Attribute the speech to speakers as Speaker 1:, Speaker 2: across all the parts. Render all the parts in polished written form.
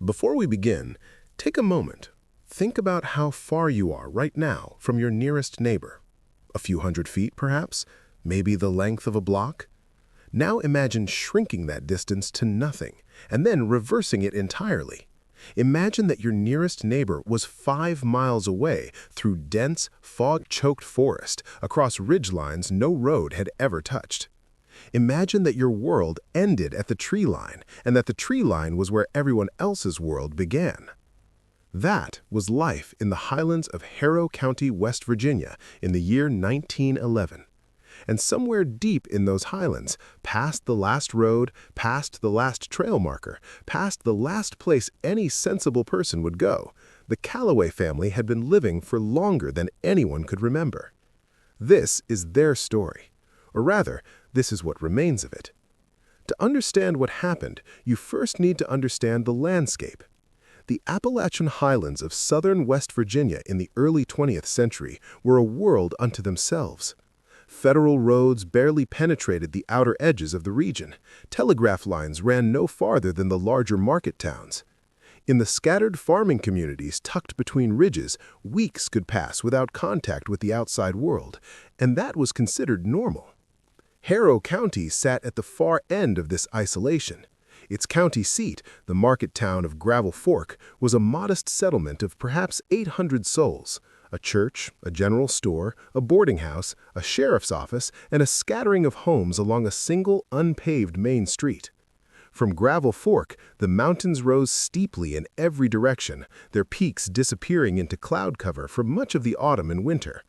Speaker 1: Before we begin, take a moment. Think about how far you are right now from your nearest neighbor. A few hundred feet, perhaps? Maybe the length of a block? Now imagine shrinking that distance to nothing, and then reversing it entirely. Imagine that your nearest neighbor was 5 miles away through dense, fog-choked forest, across ridgelines no road had ever touched. Imagine that your world ended at the tree line, and that the tree line was where everyone else's world began. That was life in the highlands of Harrow County, West Virginia, in the year 1911. And somewhere deep in those highlands, past the last road, past the last trail marker, past the last place any sensible person would go, the Calloway family had been living for longer than anyone could remember. This is their story. Or rather, this is what remains of it. To understand what happened, you first need to understand the landscape. The Appalachian highlands of southern West Virginia in the early 20th century were a world unto themselves. Federal roads barely penetrated the outer edges of the region. Telegraph lines ran no farther than the larger market towns. In the scattered farming communities tucked between ridges, weeks could pass without contact with the outside world, and that was considered normal. Harrow County sat at the far end of this isolation. Its county seat, the market town of Gravel Fork, was a modest settlement of perhaps 800 souls. A church, a general store, a boarding house, a sheriff's office, and a scattering of homes along a single, unpaved main street. From Gravel Fork, the mountains rose steeply in every direction, their peaks disappearing into cloud cover for much of the autumn and winter.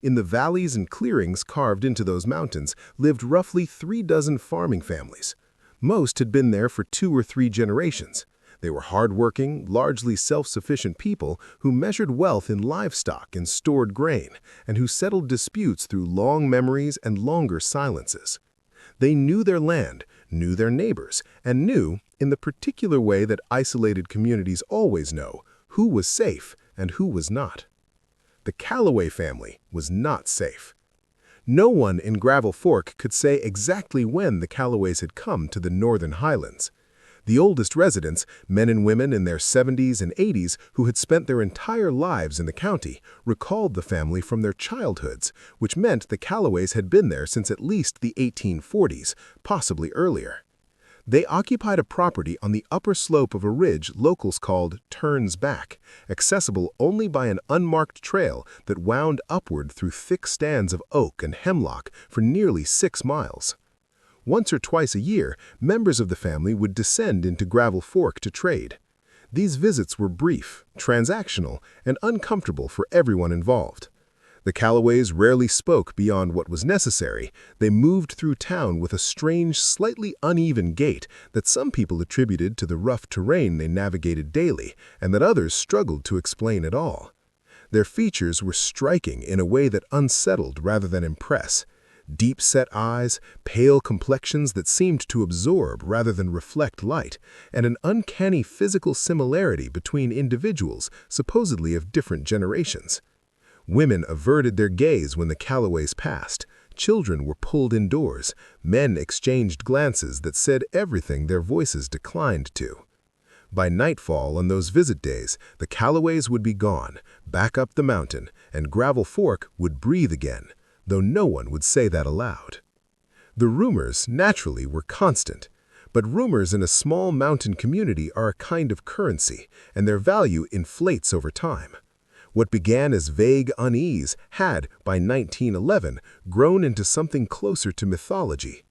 Speaker 1: In the valleys and clearings carved into those mountains lived roughly 3 dozen farming families. Most had been there for 2 or 3 generations. They were hard-working, largely self-sufficient people who measured wealth in livestock and stored grain, and who settled disputes through long memories and longer silences. They knew their land, knew their neighbors, and knew, in the particular way that isolated communities always know, who was safe and who was not. The Calloway family was not safe. No one in Gravel Fork could say exactly when the Calloways had come to the northern highlands. The oldest residents, men and women in their 70s and 80s who had spent their entire lives in the county, recalled the family from their childhoods, which meant the Calloways had been there since at least the 1840s, possibly earlier. They occupied a property on the upper slope of a ridge locals called Turns Back, accessible only by an unmarked trail that wound upward through thick stands of oak and hemlock for nearly 6 miles. Once or twice a year, members of the family would descend into Gravel Fork to trade. These visits were brief, transactional, and uncomfortable for everyone involved. The Calloways rarely spoke beyond what was necessary. They moved through town with a strange, slightly uneven gait that some people attributed to the rough terrain they navigated daily, and that others struggled to explain at all. Their features were striking in a way that unsettled rather than impress. Deep-set eyes, pale complexions that seemed to absorb rather than reflect light, and an uncanny physical similarity between individuals supposedly of different generations. Women averted their gaze when the Calloways passed. Children were pulled indoors. Men exchanged glances that said everything their voices declined to. By nightfall on those visit days, the Calloways would be gone, back up the mountain, and Gravel Fork would breathe again, though no one would say that aloud. The rumors, naturally, were constant. But rumors in a small mountain community are a kind of currency, and their value inflates over time. What began as vague unease had, by 1911, grown into something closer to mythology.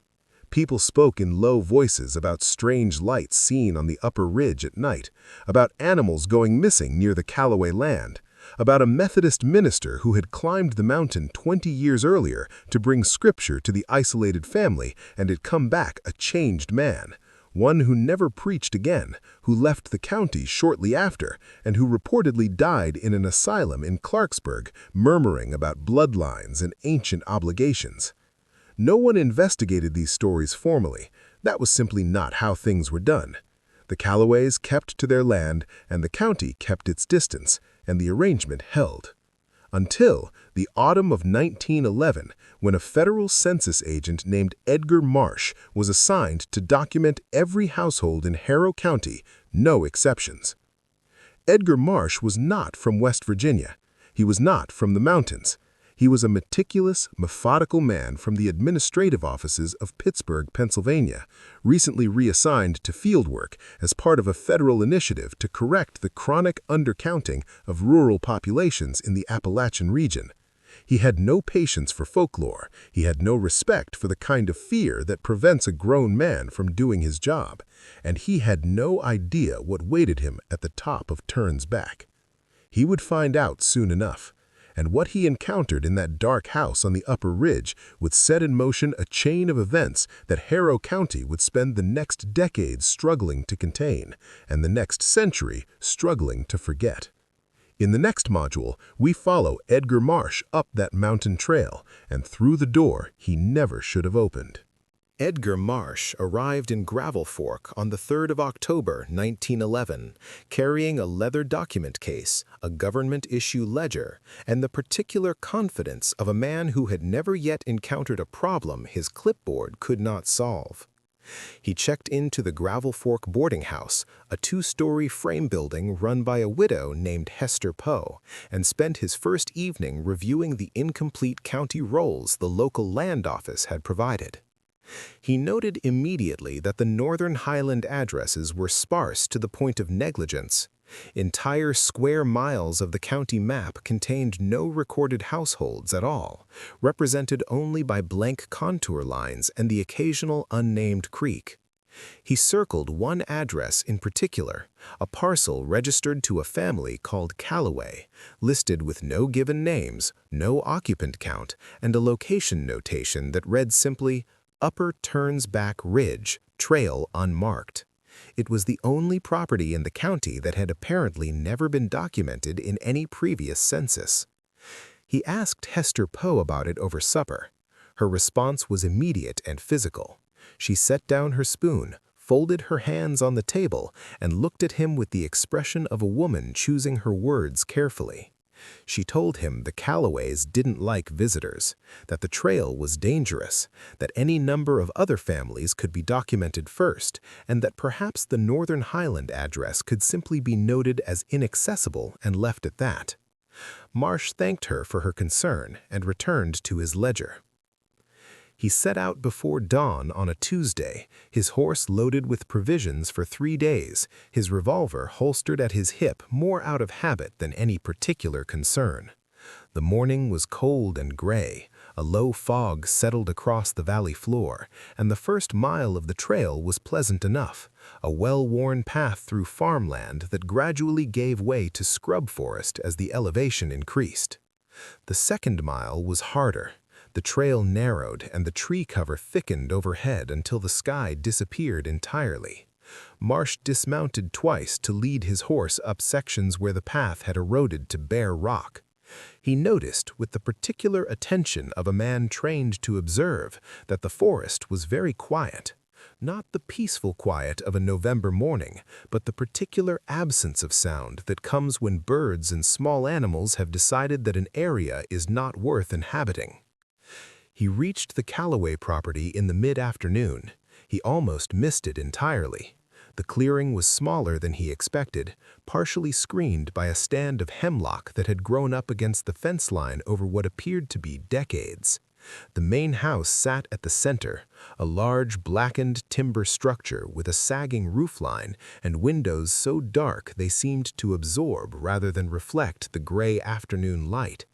Speaker 1: People spoke in low voices about strange lights seen on the upper ridge at night, about animals going missing near the Calloway land, about a Methodist minister who had climbed the mountain 20 years earlier to bring scripture to the isolated family and had come back a changed man. One who never preached again, who left the county shortly after, and who reportedly died in an asylum in Clarksburg, murmuring about bloodlines and ancient obligations. No one investigated these stories formally. That was simply not how things were done. The Calloways kept to their land, and the county kept its distance, and the arrangement held. Until the autumn of 1911, when a federal census agent named Edgar Marsh was assigned to document every household in Harrow County, no exceptions. Edgar Marsh was not from West Virginia. He was not from the mountains. He was a meticulous, methodical man from the administrative offices of Pittsburgh, Pennsylvania, recently reassigned to field work as part of a federal initiative to correct the chronic undercounting of rural populations in the Appalachian region. He had no patience for folklore. He had no respect for the kind of fear that prevents a grown man from doing his job, and he had no idea what waited him at the top of Turn's Back. He would find out soon enough, and what he encountered in that dark house on the upper ridge would set in motion a chain of events that Harrow County would spend the next decades struggling to contain, and the next century struggling to forget. In the next module, we follow Edgar Marsh up that mountain trail and through the door he never should have opened. Edgar Marsh arrived in Gravel Fork on the 3rd of October, 1911, carrying a leather document case, a government-issue ledger, and the particular confidence of a man who had never yet encountered a problem his clipboard could not solve. He checked into the Gravel Fork boarding house, a 2-story frame building run by a widow named Hester Poe, and spent his first evening reviewing the incomplete county rolls the local land office had provided. He noted immediately that the Northern Highland addresses were sparse to the point of negligence. Entire square miles of the county map contained no recorded households at all, represented only by blank contour lines and the occasional unnamed creek. He circled one address in particular, a parcel registered to a family called Calloway, listed with no given names, no occupant count, and a location notation that read simply, Upper Turns Back Ridge, Trail Unmarked. It was the only property in the county that had apparently never been documented in any previous census. He asked Hester Poe about it over supper. Her response was immediate and physical. She set down her spoon, folded her hands on the table, and looked at him with the expression of a woman choosing her words carefully. She told him the Calloways didn't like visitors, that the trail was dangerous, that any number of other families could be documented first, and that perhaps the Northern Highland address could simply be noted as inaccessible and left at that. Marsh thanked her for her concern and returned to his ledger. He set out before dawn on a Tuesday, his horse loaded with provisions for 3 days, his revolver holstered at his hip more out of habit than any particular concern. The morning was cold and gray, a low fog settled across the valley floor, and the first mile of the trail was pleasant enough, a well-worn path through farmland that gradually gave way to scrub forest as the elevation increased. The second mile was harder. The trail narrowed and the tree cover thickened overhead until the sky disappeared entirely. Marsh dismounted twice to lead his horse up sections where the path had eroded to bare rock. He noticed, with the particular attention of a man trained to observe, that the forest was very quiet. Not the peaceful quiet of a November morning, but the particular absence of sound that comes when birds and small animals have decided that an area is not worth inhabiting. He reached the Calloway property in the mid-afternoon. He almost missed it entirely. The clearing was smaller than he expected, partially screened by a stand of hemlock that had grown up against the fence line over what appeared to be decades. The main house sat at the center, a large blackened timber structure with a sagging roofline and windows so dark they seemed to absorb rather than reflect the gray afternoon light.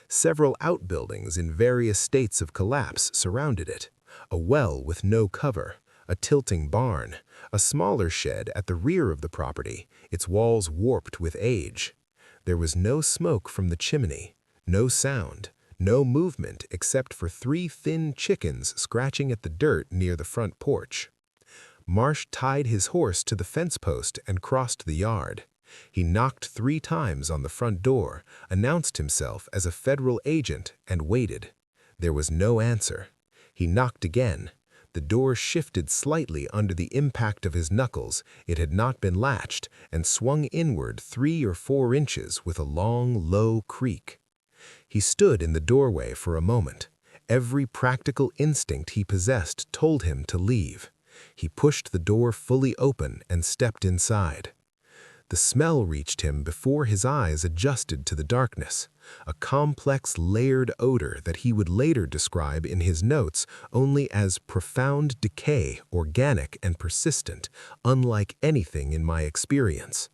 Speaker 1: Several outbuildings in various states of collapse surrounded it, a well with no cover, a tilting barn, a smaller shed at the rear of the property, its walls warped with age. There was no smoke from the chimney, no sound, no movement except for 3 thin chickens scratching at the dirt near the front porch. Marsh tied his horse to the fence post and crossed the yard. He knocked 3 times on the front door, announced himself as a federal agent, and waited. There was no answer. He knocked again. The door shifted slightly under the impact of his knuckles. It had not been latched, and swung inward 3 or 4 inches with a long, low creak. He stood in the doorway for a moment. Every practical instinct he possessed told him to leave. He pushed the door fully open and stepped inside. The smell reached him before his eyes adjusted to the darkness, a complex layered odor that he would later describe in his notes only as profound decay, organic and persistent, unlike anything in my experience.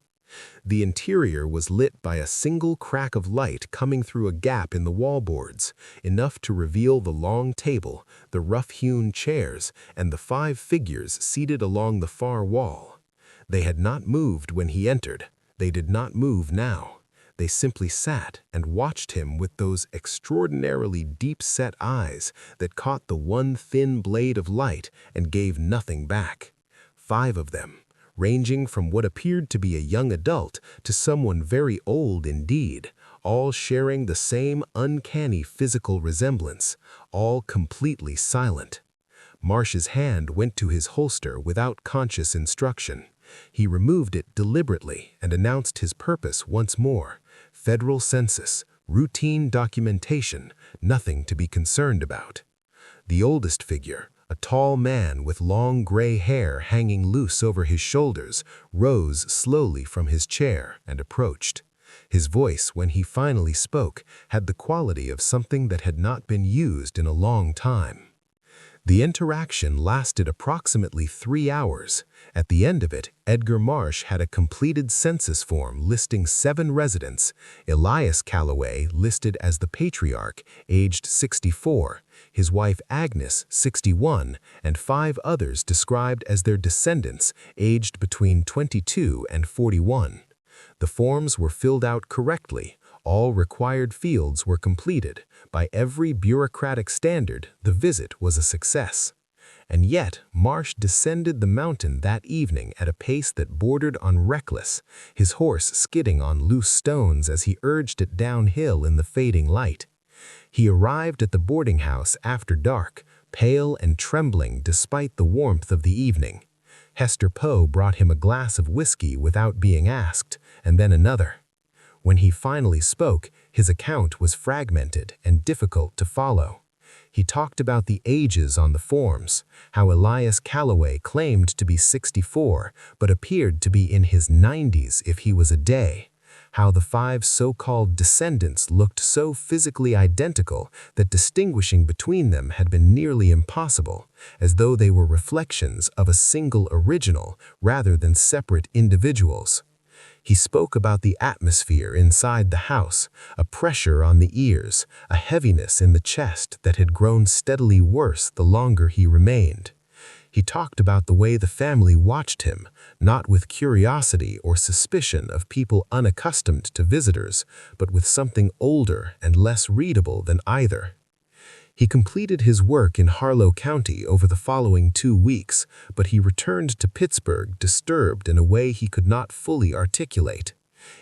Speaker 1: The interior was lit by a single crack of light coming through a gap in the wallboards, enough to reveal the long table, the rough-hewn chairs, and the 5 figures seated along the far wall. They had not moved when he entered. They did not move now. They simply sat and watched him with those extraordinarily deep-set eyes that caught the one thin blade of light and gave nothing back. 5 of them, ranging from what appeared to be a young adult to someone very old indeed, all sharing the same uncanny physical resemblance, all completely silent. Marsh's hand went to his holster without conscious instruction. He removed it deliberately and announced his purpose once more. Federal census, routine documentation, nothing to be concerned about. The oldest figure, a tall man with long gray hair hanging loose over his shoulders, rose slowly from his chair and approached. His voice, when he finally spoke, had the quality of something that had not been used in a long time. The interaction lasted approximately 3 hours. At the end of it, Edgar Marsh had a completed census form listing 7 residents, Elias Calloway listed as the patriarch, aged 64, his wife Agnes, 61, and 5 others described as their descendants, aged between 22 and 41. The forms were filled out correctly. All required fields were completed. By every bureaucratic standard, the visit was a success. And yet, Marsh descended the mountain that evening at a pace that bordered on reckless, his horse skidding on loose stones as he urged it downhill in the fading light. He arrived at the boarding house after dark, pale and trembling despite the warmth of the evening. Hester Poe brought him a glass of whiskey without being asked, and then another. When he finally spoke, his account was fragmented and difficult to follow. He talked about the ages on the forms, how Elias Calloway claimed to be 64 but appeared to be in his 90s if he was a day, how the 5 so-called descendants looked so physically identical that distinguishing between them had been nearly impossible, as though they were reflections of a single original rather than separate individuals. He spoke about the atmosphere inside the house, a pressure on the ears, a heaviness in the chest that had grown steadily worse the longer he remained. He talked about the way the family watched him, not with curiosity or suspicion of people unaccustomed to visitors, but with something older and less readable than either. He completed his work in Harrow County over the following 2 weeks, but he returned to Pittsburgh disturbed in a way he could not fully articulate.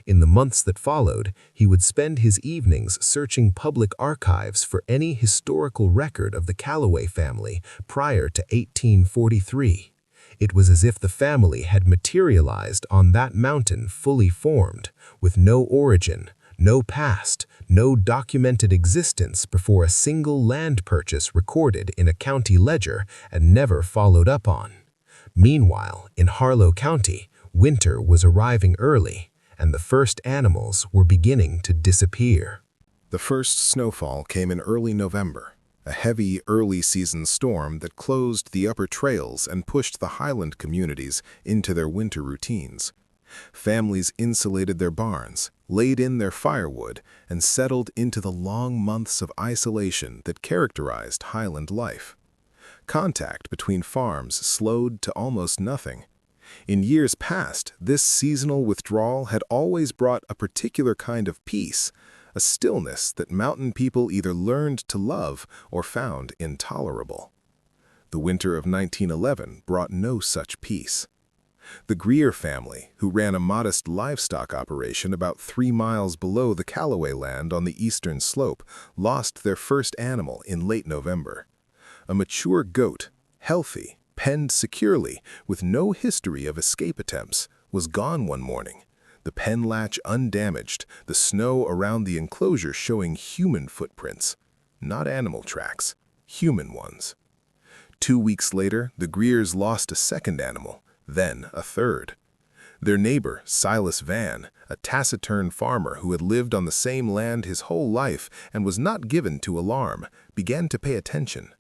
Speaker 1: In the months that followed, he would spend his evenings searching public archives for any historical record of the Calloway family prior to 1843. It was as if the family had materialized on that mountain fully formed, with no origin, no past, no documented existence before a single land purchase recorded in a county ledger and never followed up on. Meanwhile, in Harrow County, winter was arriving early, and the first animals were beginning to disappear.
Speaker 2: The first snowfall came in early November, a heavy early-season storm that closed the upper trails and pushed the highland communities into their winter routines. Families insulated their barns, laid in their firewood, and settled into the long months of isolation that characterized highland life. Contact between farms slowed to almost nothing. In years past, this seasonal withdrawal had always brought a particular kind of peace, a stillness that mountain people either learned to love or found intolerable. The winter of 1911 brought no such peace. The Greer family, who ran a modest livestock operation about 3 miles below the Calloway land on the eastern slope, lost their first animal in late November. A mature goat, healthy, penned securely, with no history of escape attempts, was gone one morning, the pen latch undamaged, the snow around the enclosure showing human footprints, not animal tracks, human ones. 2 weeks later, the Greers lost a second animal, then a third. Their neighbor, Silas Van, a taciturn farmer who had lived on the same land his whole life and was not given to alarm, began to pay attention.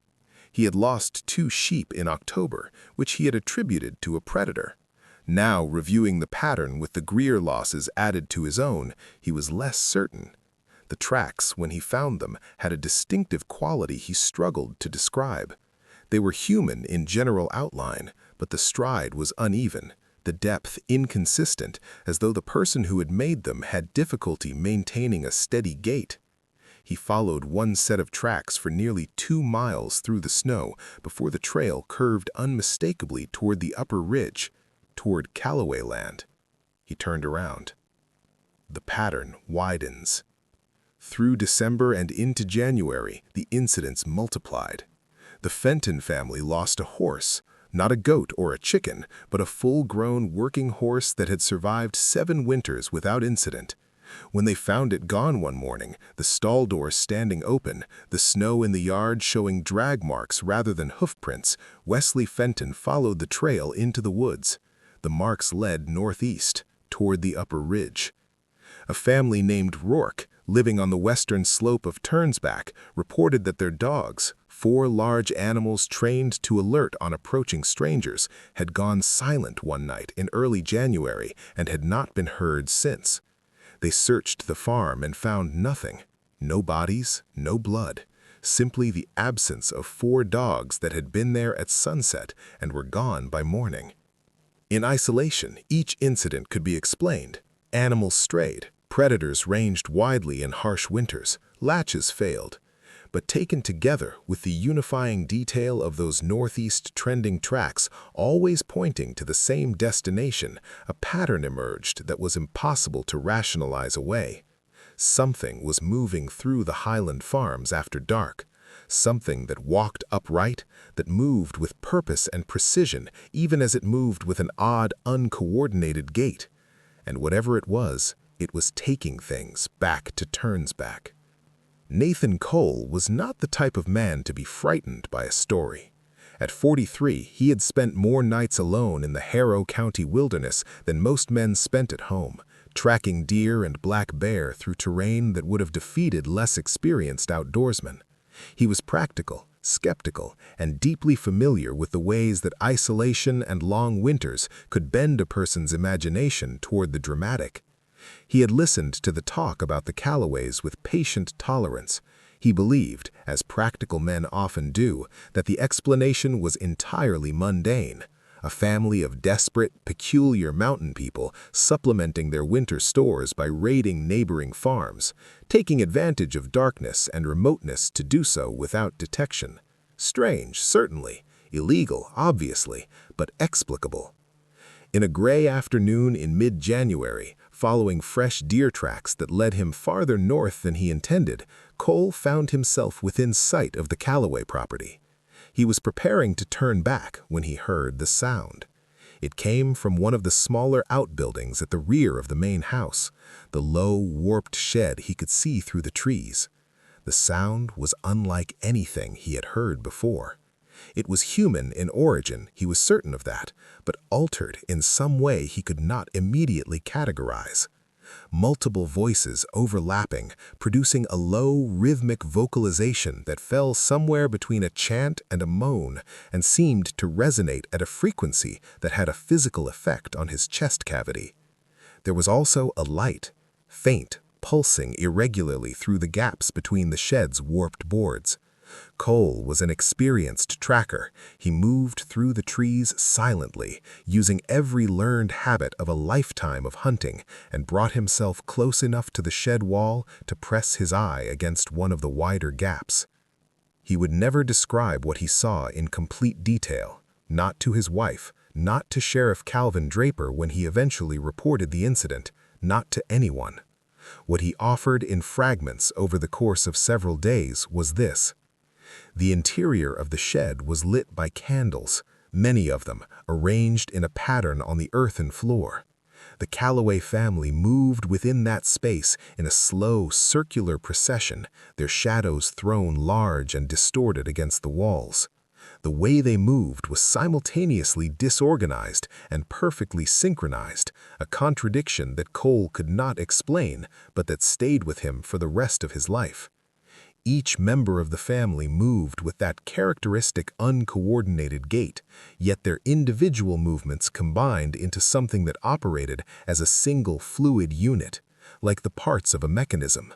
Speaker 2: He had lost 2 sheep in October, which he had attributed to a predator. Now, reviewing the pattern with the Greer losses added to his own, he was less certain. The tracks, when he found them, had a distinctive quality he struggled to describe. They were human in general outline, but the stride was uneven, the depth inconsistent, as though the person who had made them had difficulty maintaining a steady gait. He followed one set of tracks for nearly 2 miles through the snow before the trail curved unmistakably toward the upper ridge, toward Calloway land. He turned around. The pattern widens. Through December and into January, the incidents multiplied. The Fenton family lost a horse, not a goat or a chicken, but a full-grown working horse that had survived 7 winters without incident. When they found it gone one morning, the stall door standing open, the snow in the yard showing drag marks rather than hoof prints, Wesley Fenton followed the trail into the woods. The marks led northeast, toward the upper ridge. A family named Rourke, living on the western slope of Turnsback, reported that their dogs, 4 large animals trained to alert on approaching strangers, had gone silent one night in early January and had not been heard since. They searched the farm and found nothing. No bodies, no blood. Simply the absence of 4 dogs that had been there at sunset and were gone by morning. In isolation, each incident could be explained. Animals strayed, predators ranged widely in harsh winters, latches failed. But taken together with the unifying detail of those northeast trending tracks always pointing to the same destination, a pattern emerged that was impossible to rationalize away. Something was moving through the Highland farms after dark. Something that walked upright, that moved with purpose and precision, even as it moved with an odd, uncoordinated gait. And whatever it was taking things back to Turnsback. Nathan Cole was not the type of man to be frightened by a story. At 43, he had spent more nights alone in the Harrow County wilderness than most men spent at home, tracking deer and black bear through terrain that would have defeated less experienced outdoorsmen. He was practical, skeptical, and deeply familiar with the ways that isolation and long winters could bend a person's imagination toward the dramatic. He had listened to the talk about the Calloways with patient tolerance. He believed, as practical men often do, that the explanation was entirely mundane. A family of desperate, peculiar mountain people supplementing their winter stores by raiding neighboring farms, taking advantage of darkness and remoteness to do so without detection. Strange, certainly. Illegal, obviously, but explicable. In a gray afternoon in mid-January, following fresh deer tracks that led him farther north than he intended, Cole found himself within sight of the Calloway property. He was preparing to turn back when he heard the sound. It came from one of the smaller outbuildings at the rear of the main house, the low, warped shed he could see through the trees. The sound was unlike anything he had heard before. It was human in origin, he was certain of that, but altered in some way he could not immediately categorize. Multiple voices overlapping, producing a low, rhythmic vocalization that fell somewhere between a chant and a moan and seemed to resonate at a frequency that had a physical effect on his chest cavity. There was also a light, faint, pulsing irregularly through the gaps between the shed's warped boards. Cole was an experienced tracker. He moved through the trees silently, using every learned habit of a lifetime of hunting, and brought himself close enough to the shed wall to press his eye against one of the wider gaps. He would never describe what he saw in complete detail, not to his wife, not to Sheriff Calvin Draper when he eventually reported the incident, not to anyone. What he offered in fragments over the course of several days was this. The interior of the shed was lit by candles, many of them arranged in a pattern on the earthen floor. The Calloway family moved within that space in a slow, circular procession, their shadows thrown large and distorted against the walls. The way they moved was simultaneously disorganized and perfectly synchronized, a contradiction that Cole could not explain, but that stayed with him for the rest of his life. Each member of the family moved with that characteristic uncoordinated gait, yet their individual movements combined into something that operated as a single fluid unit, like the parts of a mechanism.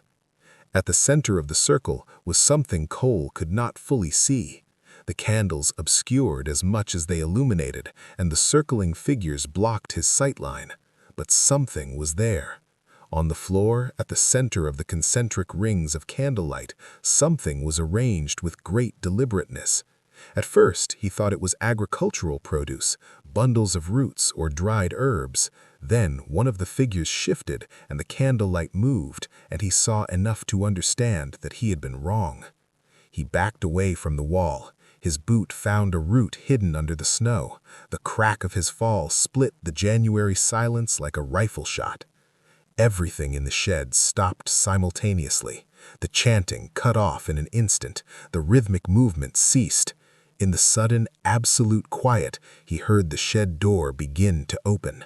Speaker 2: At the center of the circle was something Cole could not fully see. The candles obscured as much as they illuminated, and the circling figures blocked his sightline. But something was there. On the floor, at the center of the concentric rings of candlelight, something was arranged with great deliberateness. At first, he thought it was agricultural produce, bundles of roots or dried herbs. Then one of the figures shifted, and the candlelight moved, and he saw enough to understand that he had been wrong. He backed away from the wall. His boot found a root hidden under the snow. The crack of his fall split the January silence like a rifle shot. Everything in the shed stopped simultaneously. The chanting cut off in an instant. The rhythmic movement ceased. In the sudden, absolute quiet, he heard the shed door begin to open.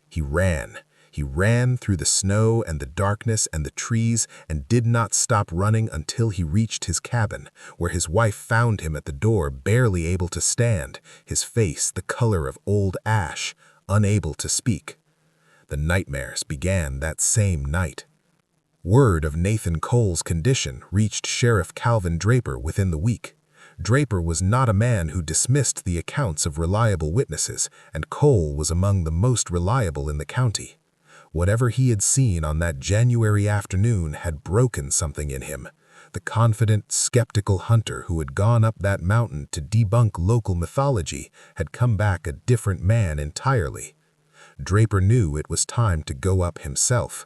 Speaker 2: He ran. He ran through the snow and the darkness and the trees and did not stop running until he reached his cabin, where his wife found him at the door, barely able to stand, his face the color of old ash, unable to speak. The nightmares began that same night. Word of Nathan Cole's condition reached Sheriff Calvin Draper within the week. Draper was not a man who dismissed the accounts of reliable witnesses, and Cole was among the most reliable in the county. Whatever he had seen on that January afternoon had broken something in him. The confident, skeptical hunter who had gone up that mountain to debunk local mythology had come back a different man entirely. Draper knew it was time to go up himself.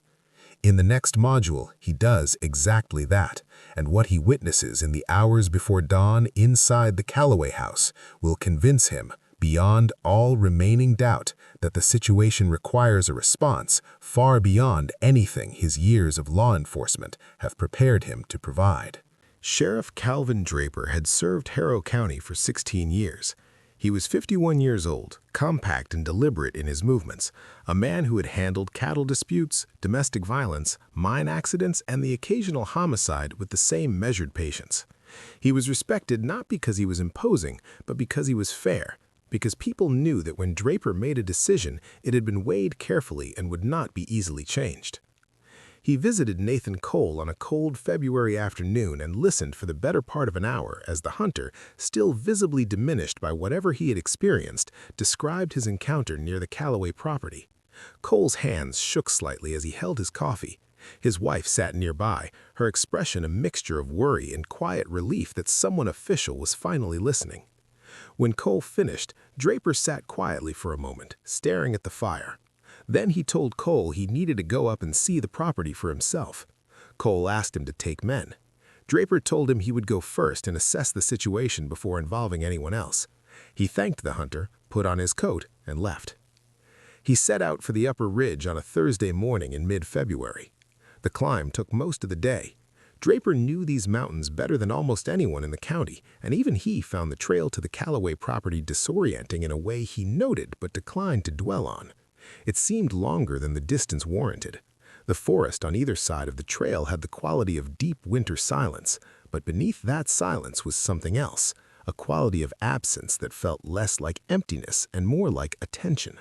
Speaker 2: In the next module, he does exactly that, and what he witnesses in the hours before dawn inside the Calloway house will convince him, beyond all remaining doubt, that the situation requires a response far beyond anything his years of law enforcement have prepared him to provide.
Speaker 1: Sheriff Calvin Draper had served Harrow County for 16 years. He was 51 years old, compact and deliberate in his movements, a man who had handled cattle disputes, domestic violence, mine accidents, and the occasional homicide with the same measured patience. He was respected not because he was imposing, but because he was fair, because people knew that when Draper made a decision, it had been weighed carefully and would not be easily changed. He visited Nathan Cole on a cold February afternoon and listened for the better part of an hour as the hunter, still visibly diminished by whatever he had experienced, described his encounter near the Calloway property. Cole's hands shook slightly as he held his coffee. His wife sat nearby, her expression a mixture of worry and quiet relief that someone official was finally listening. When Cole finished, Draper sat quietly for a moment, staring at the fire. Then he told Cole he needed to go up and see the property for himself. Cole asked him to take men. Draper told him he would go first and assess the situation before involving anyone else. He thanked the hunter, put on his coat, and left. He set out for the upper ridge on a Thursday morning in mid-February. The climb took most of the day. Draper knew these mountains better than almost anyone in the county, and even he found the trail to the Calloway property disorienting in a way he noted but declined to dwell on. It seemed longer than the distance warranted. The forest on either side of the trail had the quality of deep winter silence, but beneath that silence was something else, a quality of absence that felt less like emptiness and more like attention.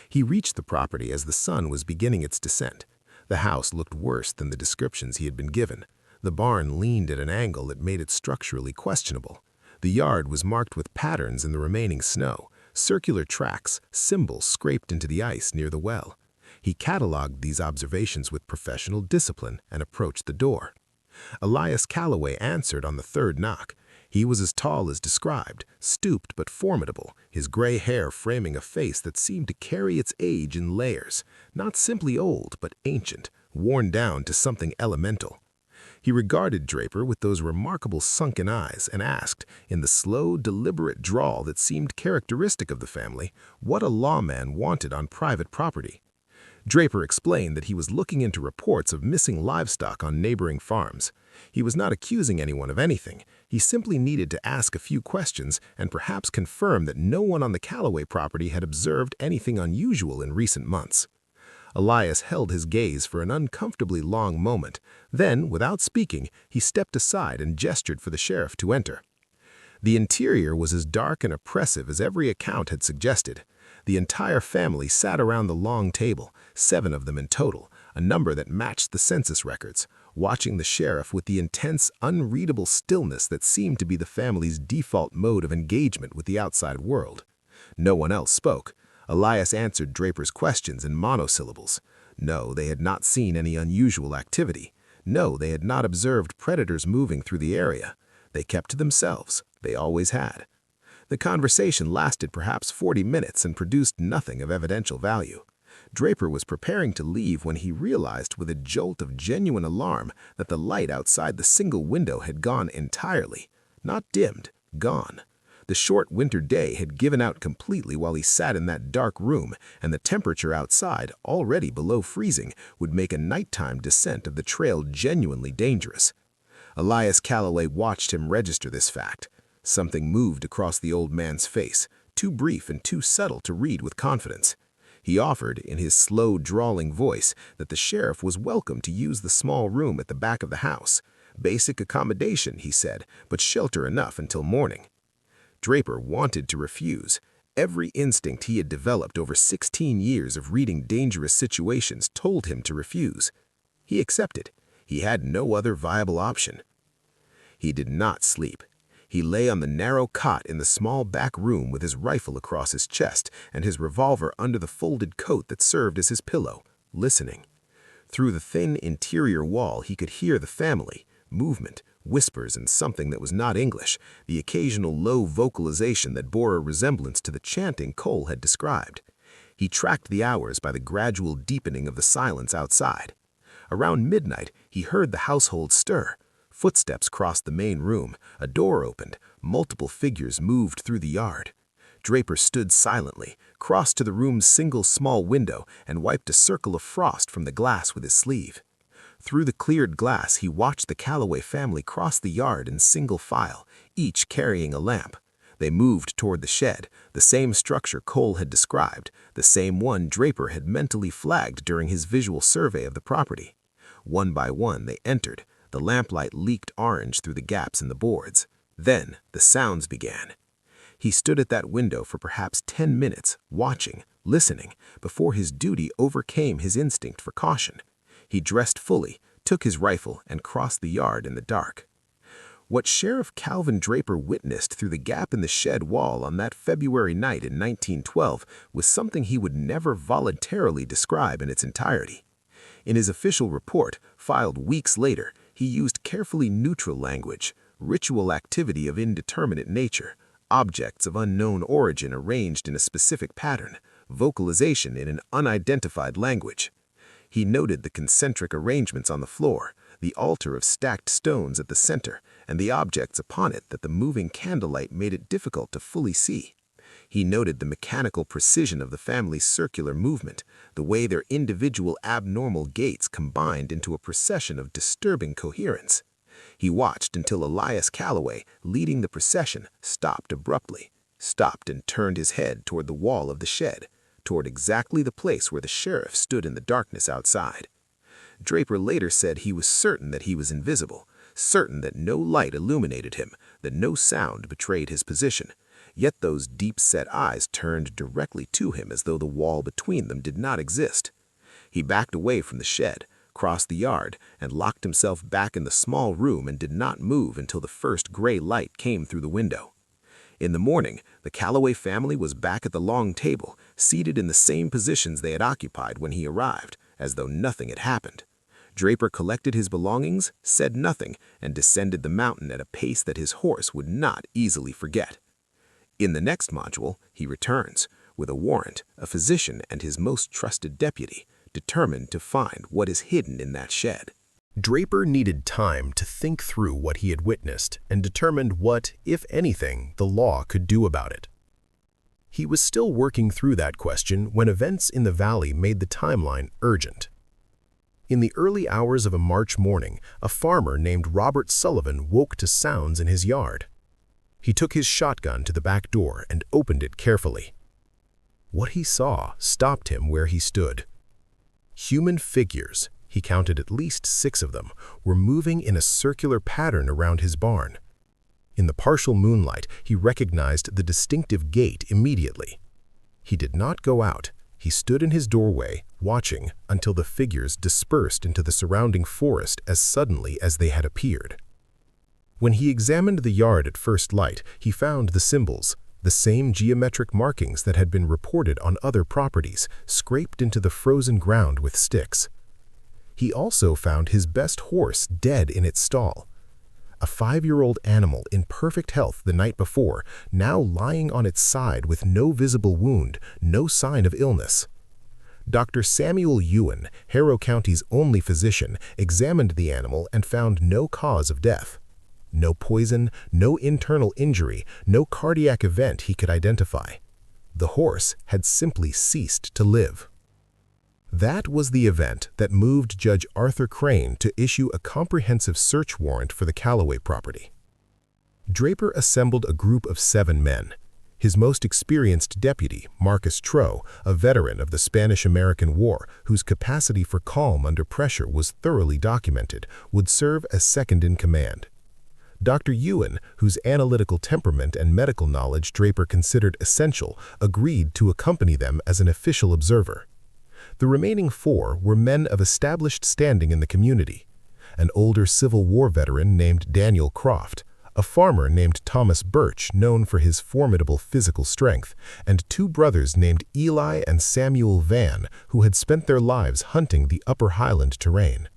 Speaker 1: He reached the property as the sun was beginning its descent. The house looked worse than the descriptions he had been given. The barn leaned at an angle that made it structurally questionable. The yard was marked with patterns in the remaining snow, circular tracks, symbols scraped into the ice near the well. He cataloged these observations with professional discipline and approached the door. Elias Calloway answered on the third knock. He was as tall as described, stooped but formidable, his gray hair framing a face that seemed to carry its age in layers, not simply old but ancient, worn down to something elemental. He regarded Draper with those remarkable sunken eyes and asked, in the slow, deliberate drawl that seemed characteristic of the family, what a lawman wanted on private property. Draper explained that he was looking into reports of missing livestock on neighboring farms. He was not accusing anyone of anything. He simply needed to ask a few questions and perhaps confirm that no one on the Calloway property had observed anything unusual in recent months. Elias held his gaze for an uncomfortably long moment. Then, without speaking, he stepped aside and gestured for the sheriff to enter. The interior was as dark and oppressive as every account had suggested. The entire family sat around the long table, 7 of them in total, a number that matched the census records, watching the sheriff with the intense, unreadable stillness that seemed to be the family's default mode of engagement with the outside world. No one else spoke. Elias answered Draper's questions in monosyllables. No, they had not seen any unusual activity. No, they had not observed predators moving through the area. They kept to themselves. They always had. The conversation lasted perhaps 40 minutes and produced nothing of evidential value. Draper was preparing to leave when he realized with a jolt of genuine alarm that the light outside the single window had gone entirely. Not dimmed, gone. The short winter day had given out completely while he sat in that dark room, and the temperature outside, already below freezing, would make a nighttime descent of the trail genuinely dangerous. Elias Calloway watched him register this fact. Something moved across the old man's face, too brief and too subtle to read with confidence. He offered, in his slow, drawling voice, that the sheriff was welcome to use the small room at the back of the house. Basic accommodation, he said, but shelter enough until morning. Draper wanted to refuse. Every instinct he had developed over 16 years of reading dangerous situations told him to refuse. He accepted. He had no other viable option. He did not sleep. He lay on the narrow cot in the small back room with his rifle across his chest and his revolver under the folded coat that served as his pillow, listening. Through the thin interior wall he could hear the family, movement, whispers, and something that was not English, the occasional low vocalization that bore a resemblance to the chanting Cole had described. He tracked the hours by the gradual deepening of the silence outside. Around midnight, he heard the household stir. Footsteps crossed the main room, a door opened, multiple figures moved through the yard. Draper stood silently, crossed to the room's single small window, and wiped a circle of frost from the glass with his sleeve. Through the cleared glass, he watched the Calloway family cross the yard in single file, each carrying a lamp. They moved toward the shed, the same structure Cole had described, the same one Draper had mentally flagged during his visual survey of the property. One by one, they entered. The lamplight leaked orange through the gaps in the boards. Then the sounds began. He stood at that window for perhaps 10 minutes, watching, listening, before his duty overcame his instinct for caution. He dressed fully, took his rifle, and crossed the yard in the dark. What Sheriff Calvin Draper witnessed through the gap in the shed wall on that February night in 1912 was something he would never voluntarily describe in its entirety. In his official report, filed weeks later, he used carefully neutral language, ritual activity of indeterminate nature, objects of unknown origin arranged in a specific pattern, vocalization in an unidentified language. He noted the concentric arrangements on the floor, the altar of stacked stones at the center, and the objects upon it that the moving candlelight made it difficult to fully see. He noted the mechanical precision of the family's circular movement, the way their individual abnormal gaits combined into a procession of disturbing coherence. He watched until Elias Calloway, leading the procession, stopped abruptly, stopped and turned his head toward the wall of the shed, toward exactly the place where the sheriff stood in the darkness outside. Draper later said he was certain that he was invisible, certain that no light illuminated him, that no sound betrayed his position. Yet those deep-set eyes turned directly to him as though the wall between them did not exist. He backed away from the shed, crossed the yard, and locked himself back in the small room and did not move until the first gray light came through the window. In the morning, the Calloway family was back at the long table, seated in the same positions they had occupied when he arrived, as though nothing had happened. Draper collected his belongings, said nothing, and descended the mountain at a pace that his horse would not easily forget. In the next module, he returns, with a warrant, a physician, and his most trusted deputy, determined to find what is hidden in that shed.
Speaker 2: Draper needed time to think through what he had witnessed and determined what, if anything, the law could do about it.
Speaker 1: He was still working through that question when events in the valley made the timeline urgent. In the early hours of a March morning, a farmer named Robert Sullivan woke to sounds in his yard. He took his shotgun to the back door and opened it carefully. What he saw stopped him where he stood. Human figures, he counted at least 6 of them, were moving in a circular pattern around his barn. In the partial moonlight, he recognized the distinctive gate immediately. He did not go out. He stood in his doorway, watching until the figures dispersed into the surrounding forest as suddenly as they had appeared. When he examined the yard at first light, he found the symbols, the same geometric markings that had been reported on other properties, scraped into the frozen ground with sticks. He also found his best horse dead in its stall. A 5-year-old animal in perfect health the night before, now lying on its side with no visible wound, no sign of illness. Dr. Samuel Ewan, Harrow County's only physician, examined the animal and found no cause of death. No poison, no internal injury, no cardiac event he could identify. The horse had simply ceased to live. That was the event that moved Judge Arthur Crane to issue a comprehensive search warrant for the Calloway property. Draper assembled a group of 7 men. His most experienced deputy, Marcus Trow, a veteran of the Spanish-American War whose capacity for calm under pressure was thoroughly documented, would serve as second in command. Dr. Ewan, whose analytical temperament and medical knowledge Draper considered essential, agreed to accompany them as an official observer. The remaining 4 were men of established standing in the community: an older Civil War veteran named Daniel Croft, a farmer named Thomas Birch, known for his formidable physical strength, and 2 brothers named Eli and Samuel Van, who had spent their lives hunting the upper highland terrain.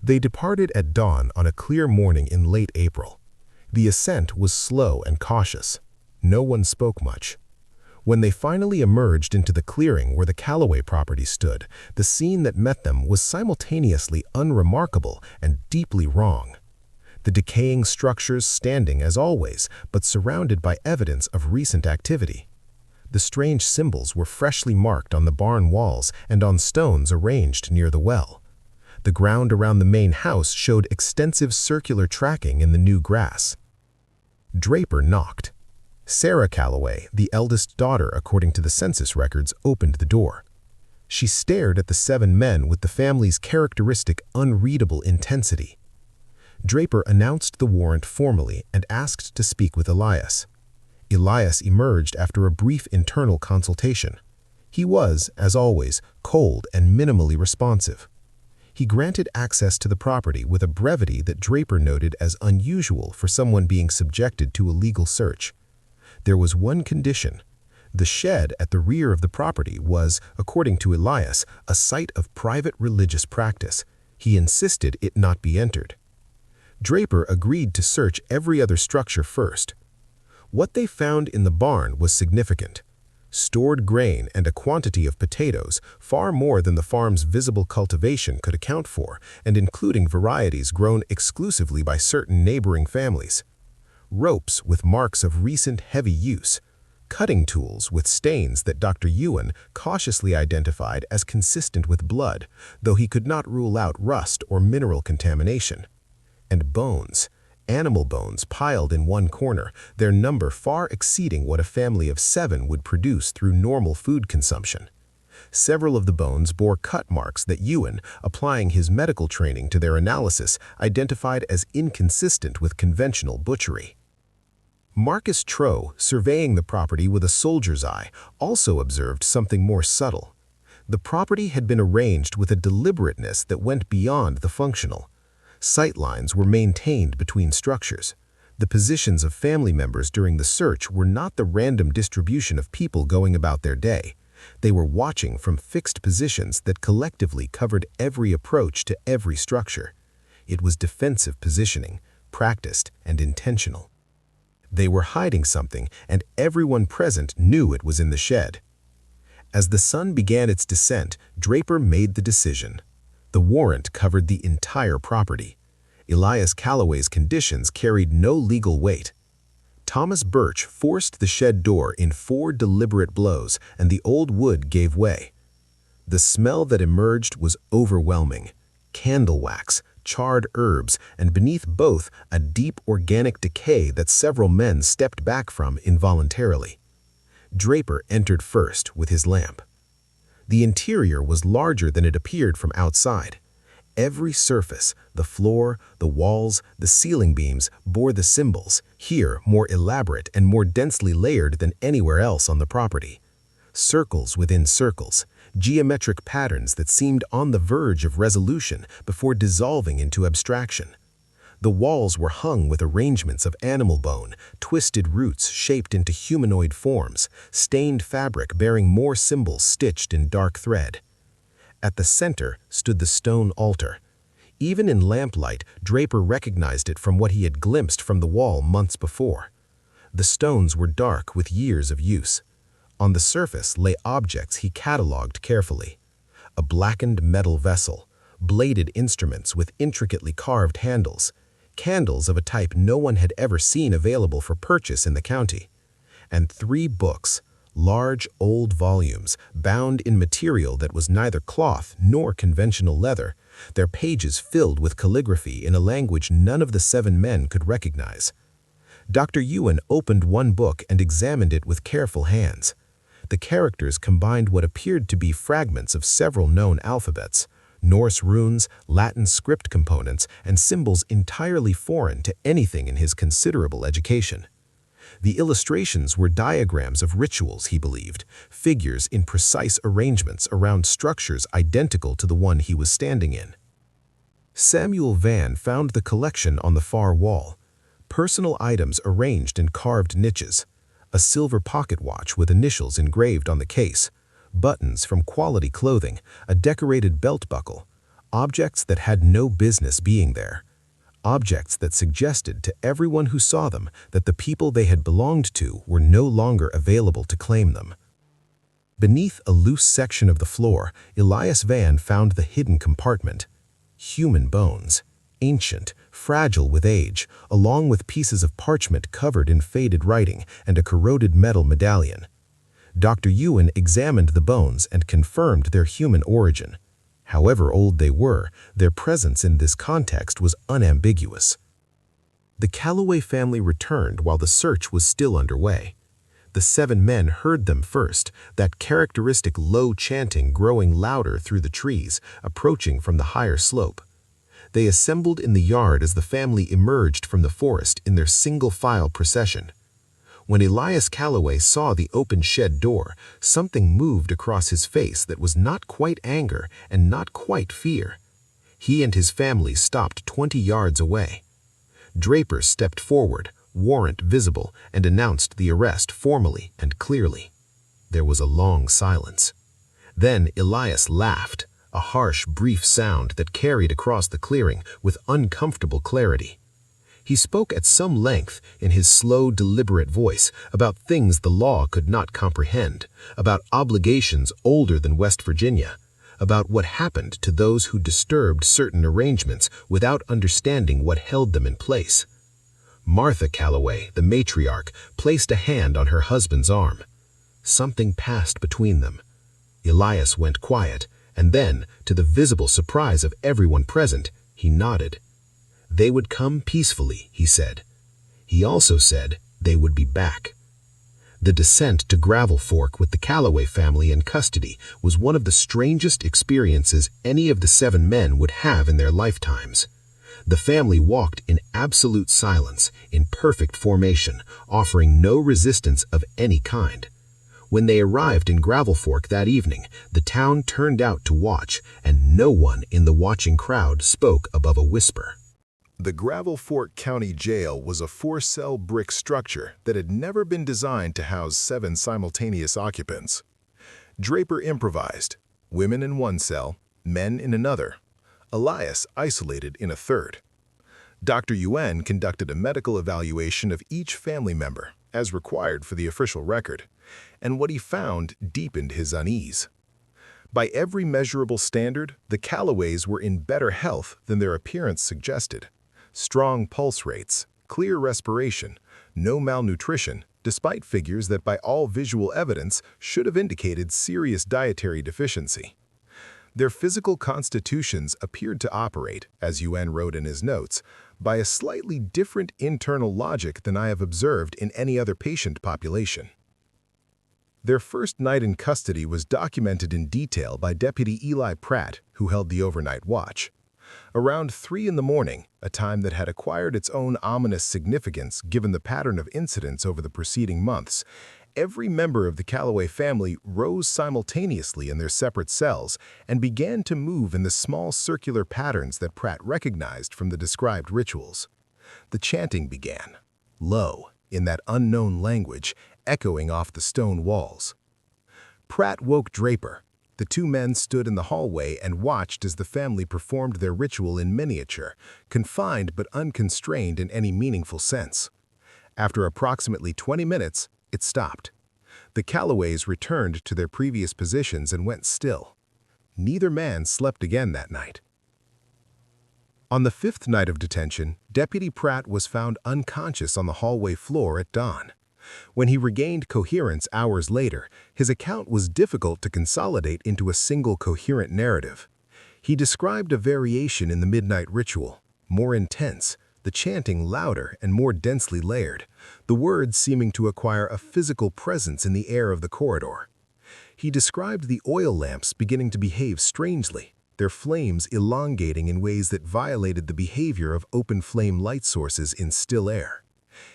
Speaker 1: They departed at dawn on a clear morning in late April. The ascent was slow and cautious. No one spoke much. When they finally emerged into the clearing where the Calloway property stood, the scene that met them was simultaneously unremarkable and deeply wrong. The decaying structures standing as always, but surrounded by evidence of recent activity. The strange symbols were freshly marked on the barn walls and on stones arranged near the well. The ground around the main house showed extensive circular tracking in the new grass. Draper knocked. Sarah Calloway, the eldest daughter according to the census records, opened the door. She stared at the 7 men with the family's characteristic unreadable intensity. Draper announced the warrant formally and asked to speak with Elias. Elias emerged after a brief internal consultation. He was, as always, cold and minimally responsive. He granted access to the property with a brevity that Draper noted as unusual for someone being subjected to a legal search. There was one condition. The shed at the rear of the property was, according to Elias, a site of private religious practice. He insisted it not be entered. Draper agreed to search every other structure first. What they found in the barn was significant. Stored grain and a quantity of potatoes, far more than the farm's visible cultivation could account for, and including varieties grown exclusively by certain neighboring families. Ropes with marks of recent heavy use. Cutting tools with stains that Dr. Ewan cautiously identified as consistent with blood, though he could not rule out rust or mineral contamination. And bones. Animal bones piled in one corner, their number far exceeding what a family of 7 would produce through normal food consumption. Several of the bones bore cut marks that Ewan, applying his medical training to their analysis, identified as inconsistent with conventional butchery. Marcus Trow, surveying the property with a soldier's eye, also observed something more subtle. The property had been arranged with a deliberateness that went beyond the functional. Sightlines were maintained between structures. The positions of family members during the search were not the random distribution of people going about their day. They were watching from fixed positions that collectively covered every approach to every structure. It was defensive positioning, practiced and intentional. They were hiding something, and everyone present knew it was in the shed. As the sun began its descent, Draper made the decision. The warrant covered the entire property. Elias Calloway's conditions carried no legal weight.
Speaker 2: Thomas Birch forced the shed door in 4 deliberate blows, and the old wood gave way. The smell that emerged was overwhelming. Candle wax, charred herbs, and beneath both, a deep organic decay that several men stepped back from involuntarily. Draper entered first with his lamp. The interior was larger than it appeared from outside. Every surface, the floor, the walls, the ceiling beams, bore the symbols, here more elaborate and more densely layered than anywhere else on the property. Circles within circles, geometric patterns that seemed on the verge of resolution before dissolving into abstraction. The walls were hung with arrangements of animal bone, twisted roots shaped into humanoid forms, stained fabric bearing more symbols stitched in dark thread. At the center stood the stone altar. Even in lamplight, Draper recognized it from what he had glimpsed from the wall months before. The stones were dark with years of use. On the surface lay objects he cataloged carefully. A blackened metal vessel, bladed instruments with intricately carved handles, candles of a type no one had ever seen available for purchase in the county, and 3 books, large old volumes, bound in material that was neither cloth nor conventional leather, their pages filled with calligraphy in a language none of the 7 men could recognize. Dr. Ewan opened one book and examined it with careful hands. The characters combined what appeared to be fragments of several known alphabets, Norse runes, Latin script components, and symbols entirely foreign to anything in his considerable education. The illustrations were diagrams of rituals, he believed, figures in precise arrangements around structures identical to the one he was standing in. Samuel Van found the collection on the far wall, personal items arranged in carved niches, a silver pocket watch with initials engraved on the case, buttons from quality clothing, a decorated belt buckle, objects that had no business being there, objects that suggested to everyone who saw them that the people they had belonged to were no longer available to claim them. Beneath a loose section of the floor, Elias Van found the hidden compartment. Human bones, ancient, fragile with age, along with pieces of parchment covered in faded writing and a corroded metal medallion. Dr. Ewan examined the bones and confirmed their human origin. However old they were, their presence in this context was unambiguous. The Calloway family returned while the search was still underway. The 7 men heard them first, that characteristic low chanting growing louder through the trees, approaching from the higher slope. They assembled in the yard as the family emerged from the forest in their single-file procession. When Elias Calloway saw the open shed door, something moved across his face that was not quite anger and not quite fear. He and his family stopped 20 yards away. Draper stepped forward, warrant visible, and announced the arrest formally and clearly. There was a long silence. Then Elias laughed, a harsh, brief sound that carried across the clearing with uncomfortable clarity. He spoke at some length in his slow, deliberate voice about things the law could not comprehend, about obligations older than West Virginia, about what happened to those who disturbed certain arrangements without understanding what held them in place. Martha Calloway, the matriarch, placed a hand on her husband's arm. Something passed between them. Elias went quiet, and then, to the visible surprise of everyone present, he nodded. They would come peacefully, he said. He also said they would be back. The descent to Gravel Fork with the Calloway family in custody was one of the strangest experiences any of the 7 men would have in their lifetimes. The family walked in absolute silence, in perfect formation, offering no resistance of any kind. When they arrived in Gravel Fork that evening, the town turned out to watch, and no one in the watching crowd spoke above a whisper.
Speaker 1: The Gravel Fork County Jail was a 4-cell brick structure that had never been designed to house 7 simultaneous occupants. Draper improvised, women in one cell, men in another, Elias isolated in a third. Dr. Yuen conducted a medical evaluation of each family member, as required for the official record, and what he found deepened his unease. By every measurable standard, the Calloways were in better health than their appearance suggested. Strong pulse rates, clear respiration,
Speaker 2: No malnutrition, despite figures that by all visual evidence should have indicated serious dietary deficiency. Their physical constitutions appeared to operate, as UN wrote in his notes, by a slightly different internal logic than I have observed in any other patient population. Their first night in custody was documented in detail by Deputy Eli Pratt, who held the overnight watch. Around 3 in the morning, a time that had acquired its own ominous significance given the pattern of incidents over the preceding months, every member of the Calloway family rose simultaneously in their separate cells and began to move in the small circular patterns that Pratt recognized from the described rituals. The chanting began, low, in that unknown language, echoing off the stone walls. Pratt woke Draper. The two men stood in the hallway and watched as the family performed their ritual in miniature, confined but unconstrained in any meaningful sense. After approximately 20 minutes, it stopped. The Calloways returned to their previous positions and went still. Neither man slept again that night. On the 5th night of detention, Deputy Pratt was found unconscious on the hallway floor at dawn. When he regained coherence hours later, his account was difficult to consolidate into a single coherent narrative. He described a variation in the midnight ritual, more intense, the chanting louder and more densely layered, the words seeming to acquire a physical presence in the air of the corridor. He described the oil lamps beginning to behave strangely, their flames elongating in ways that violated the behavior of open-flame light sources in still air.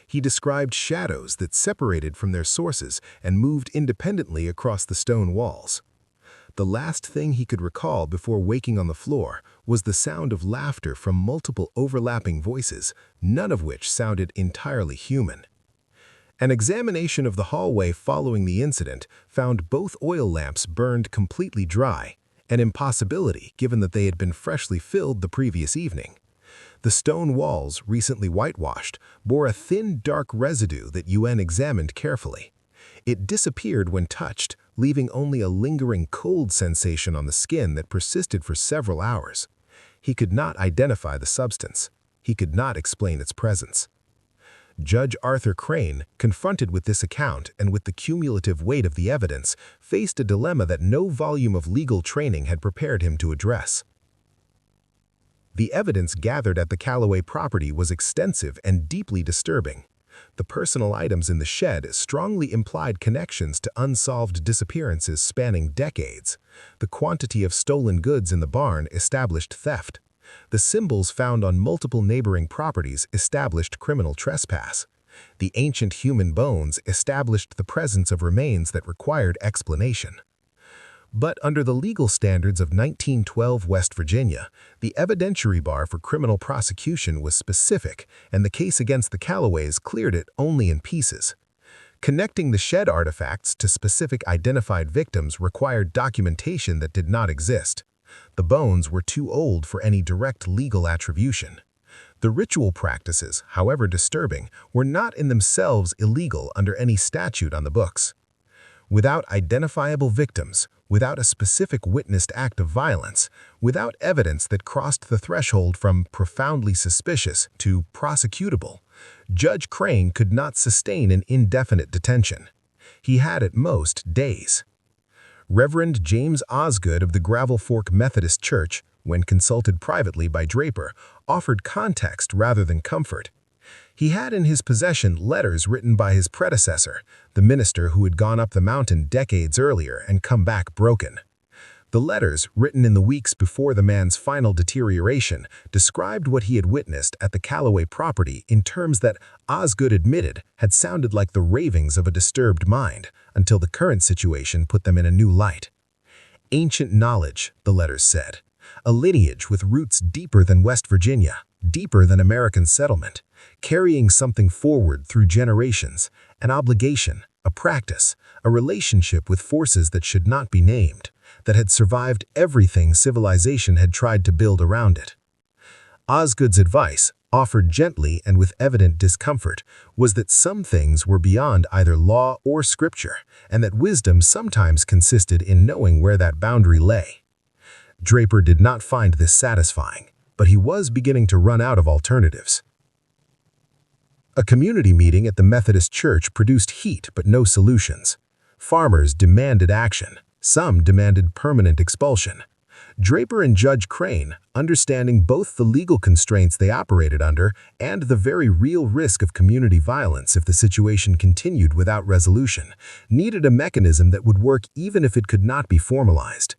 Speaker 2: He described shadows that separated from their sources and moved independently across the stone walls. The last thing he could recall before waking on the floor was the sound of laughter from multiple overlapping voices, none of which sounded entirely human. An examination of the hallway following the incident found both oil lamps burned completely dry, an impossibility given that they had been freshly filled the previous evening. The stone walls, recently whitewashed, bore a thin, dark residue that UN examined carefully. It disappeared when touched, leaving only a lingering cold sensation on the skin that persisted for several hours. He could not identify the substance. He could not explain its presence. Judge Arthur Crane, confronted with this account and with the cumulative weight of the evidence, faced a dilemma that no volume of legal training had prepared him to address. The evidence gathered at the Calloway property was extensive and deeply disturbing. The personal items in the shed strongly implied connections to unsolved disappearances spanning decades. The quantity of stolen goods in the barn established theft. The symbols found on multiple neighboring properties established criminal trespass. The ancient human bones established the presence of remains that required explanation. But under the legal standards of 1912 West Virginia, the evidentiary bar for criminal prosecution was specific, and the case against the Calloways cleared it only in pieces. Connecting the shed artifacts to specific identified victims required documentation that did not exist. The bones were too old for any direct legal attribution. The ritual practices, however disturbing, were not in themselves illegal under any statute on the books. Without identifiable victims, without a specific witnessed act of violence, without evidence that crossed the threshold from profoundly suspicious to prosecutable, Judge Crane could not sustain an indefinite detention. He had at most days. Reverend James Osgood of the Gravel Fork Methodist Church, when consulted privately by Draper, offered context rather than comfort. He had in his possession letters written by his predecessor, the minister who had gone up the mountain decades earlier and come back broken. The letters, written in the weeks before the man's final deterioration, described what he had witnessed at the Calloway property in terms that Osgood admitted had sounded like the ravings of a disturbed mind, until the current situation put them in a new light. Ancient knowledge, the letters said, a lineage with roots deeper than West Virginia, deeper than American settlement, carrying something forward through generations, an obligation, a practice, a relationship with forces that should not be named, that had survived everything civilization had tried to build around it. Osgood's advice, offered gently and with evident discomfort, was that some things were beyond either law or scripture, and that wisdom sometimes consisted in knowing where that boundary lay. Draper did not find this satisfying, but he was beginning to run out of alternatives.
Speaker 1: A community meeting at the Methodist Church produced heat but no solutions. Farmers demanded action. Some demanded permanent expulsion. Draper and Judge Crane, understanding both the legal constraints they operated under and the very real risk of community violence if the situation continued without resolution, needed a mechanism that would work even if it could not be formalized.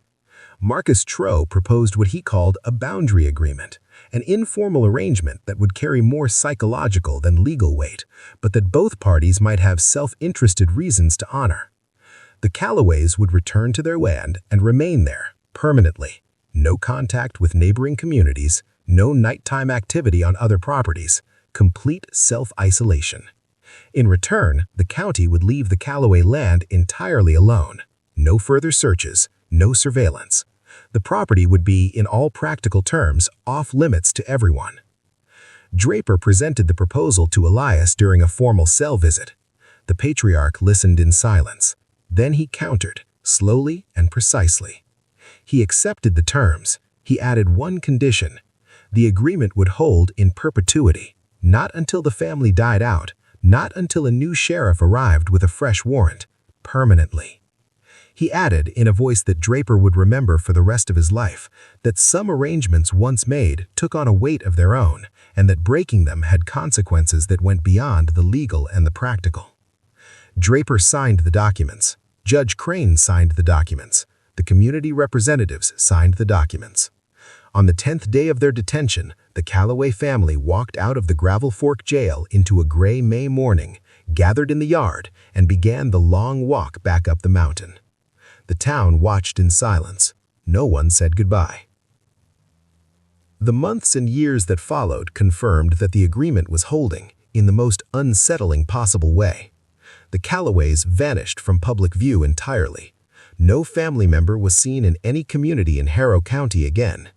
Speaker 1: Marcus Troe proposed what he called a boundary agreement, an informal arrangement that would carry more psychological than legal weight, but that both parties might have self-interested reasons to honor. The Calloways would return to their land and remain there, permanently. No contact with neighboring communities, no nighttime activity on other properties, complete self-isolation. In return, the county would leave the Calloway land entirely alone. No further searches, no surveillance. The property would be, in all practical terms, off-limits to everyone. Draper presented the proposal to Elias during a formal cell visit. The patriarch listened in silence. Then he countered, slowly and precisely. He accepted the terms. He added one condition. The agreement would hold in perpetuity, not until the family died out, not until a new sheriff arrived with a fresh warrant, permanently. He added, in a voice that Draper would remember for the rest of his life, that some arrangements once made took on a weight of their own, and that breaking them had consequences that went beyond the legal and the practical. Draper signed the documents. Judge Crane signed the documents. The community representatives signed the documents. On the 10th day of their detention, the Calloway family walked out of the Gravel Fork jail into a gray May morning, gathered in the yard, and began the long walk back up the mountain. The town watched in silence. No one said goodbye. The months and years that followed confirmed that the agreement was holding in the most unsettling possible way. The Calloways vanished from public view entirely. No family member was seen in any community in Harrow County again.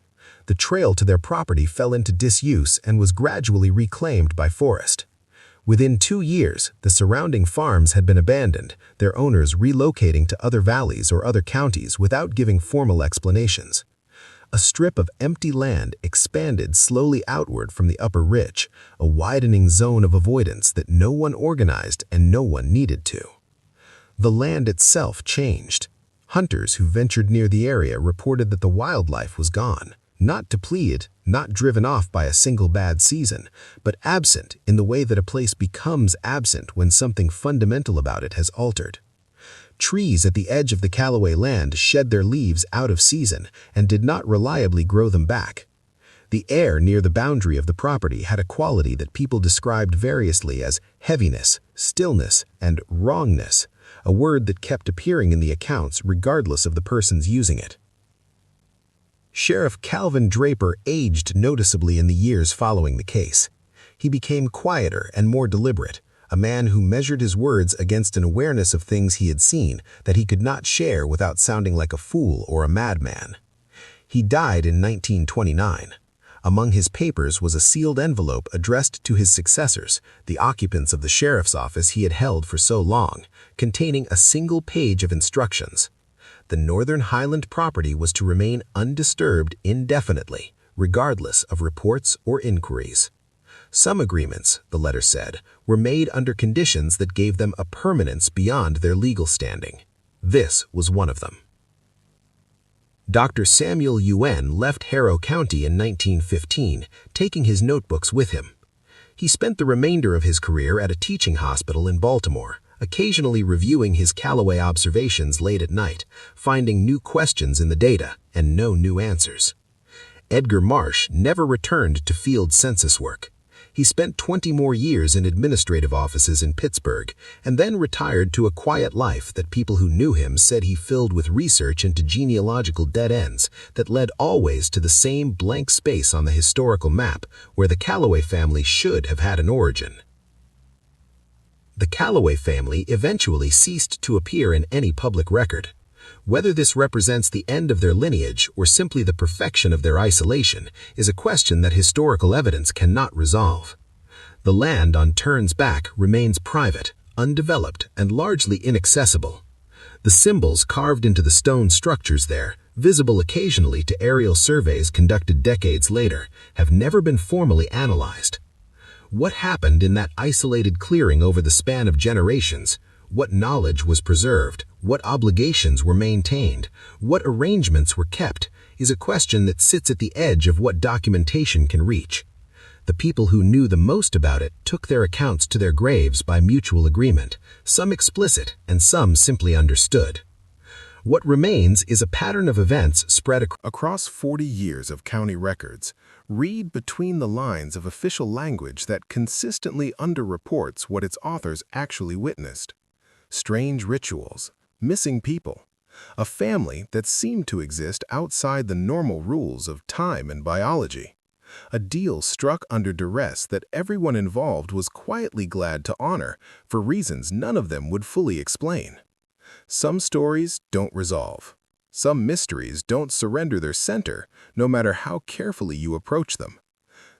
Speaker 1: The trail to their property fell into disuse and was gradually reclaimed by forest. Within 2 years, the surrounding farms had been abandoned, their owners relocating to other valleys or other counties without giving formal explanations. A strip of empty land expanded slowly outward from the upper ridge, a widening zone of avoidance that no one organized and no one needed to. The land itself changed. Hunters who ventured near the area reported that the wildlife was gone, not depleted, not driven off by a single bad season, but absent in the way that a place becomes absent when something fundamental about it has altered. Trees at the edge of the Calloway land shed their leaves out of season and did not reliably grow them back. The air near the boundary of the property had a quality that people described variously as heaviness, stillness, and wrongness, a word that kept appearing in the accounts regardless of the persons using it. Sheriff Calvin Draper aged noticeably in the years following the case. He became quieter and more deliberate, a man who measured his words against an awareness of things he had seen that he could not share without sounding like a fool or a madman. He died in 1929. Among his papers was a sealed envelope addressed to his successors, the occupants of the sheriff's office he had held for so long, containing a single page of instructions. The Northern Highland property was to remain undisturbed indefinitely, regardless of reports or inquiries. Some agreements, the letter said, were made under conditions that gave them a permanence beyond their legal standing. This was one of them. Dr. Samuel Yuen left Harrow County in 1915, taking his notebooks with him. He spent the remainder of his career at a teaching hospital in Baltimore, occasionally reviewing his Calloway observations late at night, finding new questions in the data and no new answers. Edgar Marsh never returned to field census work. He spent 20 more years in administrative offices in Pittsburgh and then retired to a quiet life that people who knew him said he filled with research into genealogical dead ends that led always to the same blank space on the historical map where the Calloway family should have had an origin. The Calloway family eventually ceased to appear in any public record. Whether this represents the end of their lineage or simply the perfection of their isolation is a question that historical evidence cannot resolve. The land on Turn's Back remains private, undeveloped, and largely inaccessible. The symbols carved into the stone structures there, visible occasionally to aerial surveys conducted decades later, have never been formally analyzed.
Speaker 3: What happened in that isolated clearing over the span of generations? What knowledge was preserved? What obligations were maintained? What arrangements were kept? Is a question that sits at the edge of what documentation can reach. The people who knew the most about it took their accounts to their graves by mutual agreement, some explicit and some simply understood. What remains is a pattern of events spread
Speaker 2: Across 40 years of county records, read between the lines of official language that consistently underreports what its authors actually witnessed. Strange rituals, missing people, a family that seemed to exist outside the normal rules of time and biology. A deal struck under duress that everyone involved was quietly glad to honor for reasons none of them would fully explain. Some stories don't resolve. Some mysteries don't surrender their center, no matter how carefully you approach them.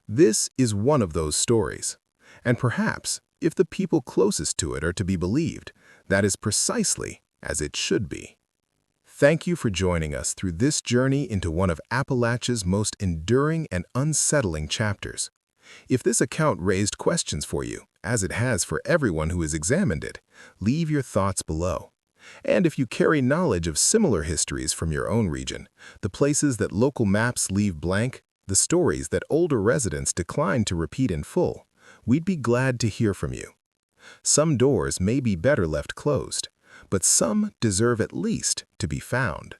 Speaker 2: This is one of those stories. And perhaps, if the people closest to it are to be believed, that is precisely as it should be. Thank you for joining us through this journey into one of Appalachia's most enduring and unsettling chapters. If this account raised questions for you, as it has for everyone who has examined it, leave your thoughts below. And if you carry knowledge of similar histories from your own region, the places that local maps leave blank, the stories that older residents decline to repeat in full, we'd be glad to hear from you. Some doors may be better left closed, but some deserve at least to be found.